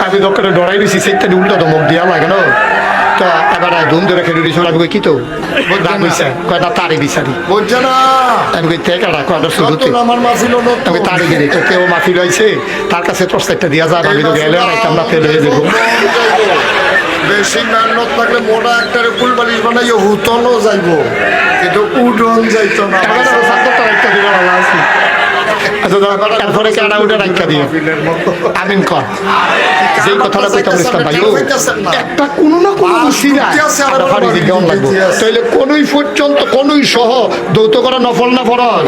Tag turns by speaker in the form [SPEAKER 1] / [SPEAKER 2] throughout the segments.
[SPEAKER 1] আমি দোকানে ডরাই দিছি সেটা উল্টা তো মুখ দিয়া লাগে না তো এবার ধুম ধরে খেলে দিয়েছিল আমি কই কি তো দাম হইছে কয়টা তারি বিচারি
[SPEAKER 2] বুঝছে না
[SPEAKER 1] আমি কই টেকাটা কয়টা শুরুতে
[SPEAKER 2] আমার মাফি লো
[SPEAKER 1] আমি তারি গেলি তো কেউ মাফি রয়েছে তার কাছে প্রস্তাবটা দিয়া যায় আমি তো গেলে আর একটা আমরা ফেলে হয়ে যাবো
[SPEAKER 2] বেশি মেহনত থাকলে মোটা একটা ফুল বালিশ বানাইও হুতনও যাইবো কিন্তু উডন যাইতো না
[SPEAKER 1] একটা দিলে ভালো আছে আচ্ছা তারপরে কেনা উঠে রাখা দিয়ে আমিন কর যে কথাটা কইতাম ইসলাম ভাই একটা কোনো না কোনো মুসিরা ফারিজি কেমন লাগবো তাইলে কোনই পর্যন্ত কোনই সহ দৌত করা নফল না ফরজ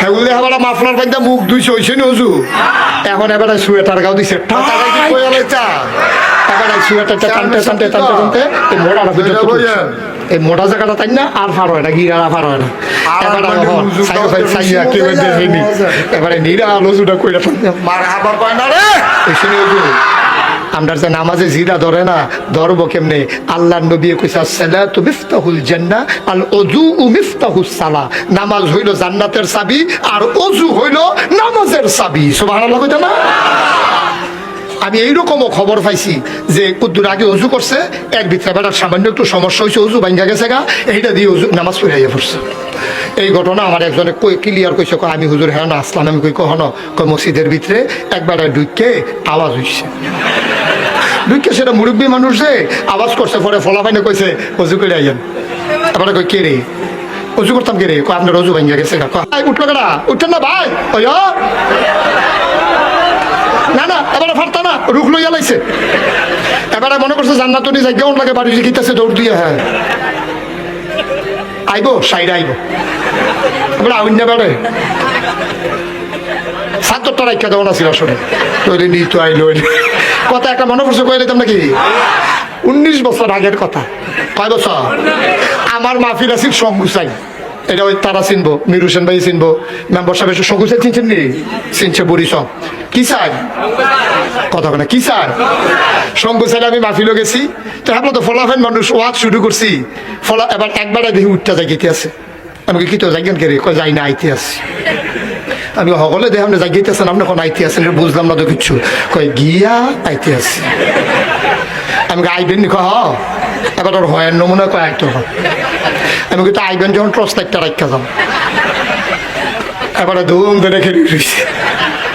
[SPEAKER 1] হেগুলি হাবারা মাফলার বাইন্দা মুখ ধুইছে হইছে নি হুজু এখন এবারে সোয়েটার গাও দিছে টাকা কই আলাইতা এবারে সোয়েটারটা টানতে টানতে টানতে টানতে এই মোড়া পর্যন্ত এই মোটা জায়গাটা তাই না আর ফার হয় না গিরা ফার হয় না এবারে নিরা আলোচনা করে
[SPEAKER 2] মারহাবা কয় না রে
[SPEAKER 1] এখানে আমরা যে নামাজে জিরা ধরে না ধরবো কেমনে আল্লাহ নবী কইছে আসসালাতু মিফতাহুল জান্নাহ আল ওযু মিফতাহুস সালাহ নামাজ হইল জান্নাতের চাবি আর ওযু হইল নামাজের চাবি সুবহানাল্লাহ কইতা না আমি এইরকমও খবর পাইছি যে কুদ্দুর আগে অজু করছে এর ভিতরে বেটার সামান্য একটু সমস্যা হয়েছে অজু ভাঙ্গা গেছে গা এইটা দিয়ে অজু নামাজ পড়াইয়া পড়ছে এই ঘটনা আমার একজনে ক্লিয়ার কইছে আমি হুজুর হ্যাঁ না আসলাম আমি কই কখনো মসজিদের ভিতরে একবারে ঢুকে আওয়াজ হইছে ঢুকে সেটা মুরব্বী মানুষ যে আওয়াজ করছে পরে ফলাফাইনে কইছে অজু করে আইয়েন এবারে কই কে রে অজু করতাম কে রে আপনার অজু ভাঙ্গা গেছে গা উঠলো কেনা উঠছেন না ভাই ওই না না এবারে ফারতা না রুখ লইয়া লাইছে এবারে মনে করছে জান্নাত নি যাই কেমন লাগে বাড়ি গিতেছে দৌড় দিয়ে হ্যাঁ আইবো সাইডে আইবো এবারে আউন না বেড়ে ৭০টা রাইখা দেওয়া ছিল আসলে তৈরি নি তো আইলো কথা একটা মনে করছে কয়ে দিতাম নাকি 19 বছর আগের কথা কয় বছর আমার মাহফিল আসিল সংগুসাই এটা ওই তারা চিনবো মির হোসেন ভাই চিনবো মেম্বার সাহেব সংগুসাই চিনছেন নি চিনছে বুড়ি সব কি চাই কথা বলে কি চাই সঙ্গ চাইলে আমি মাহফিলও গেছি তো আপনার তো ফলাফেন মানুষ ওয়াজ শুরু করছি ফলা এবার একবারে দেখি উঠতে যাই গেতে আছে আমি কি তো যাইগেন কে রে যাই না আইতে আসি আমি সকলে দেখে আপনি যাই গেতে আছেন আপনি কোন আইতে আছেন বুঝলাম না তো কিচ্ছু কয় গিয়া আইতে আসি আমি আইবেন নি হ এবার ওর হয় নমুনা কয় আইতে হয় আমি কিন্তু আইবেন যখন প্রস্তাবটা রাখা যাও এবারে ধুম ধরে খেলে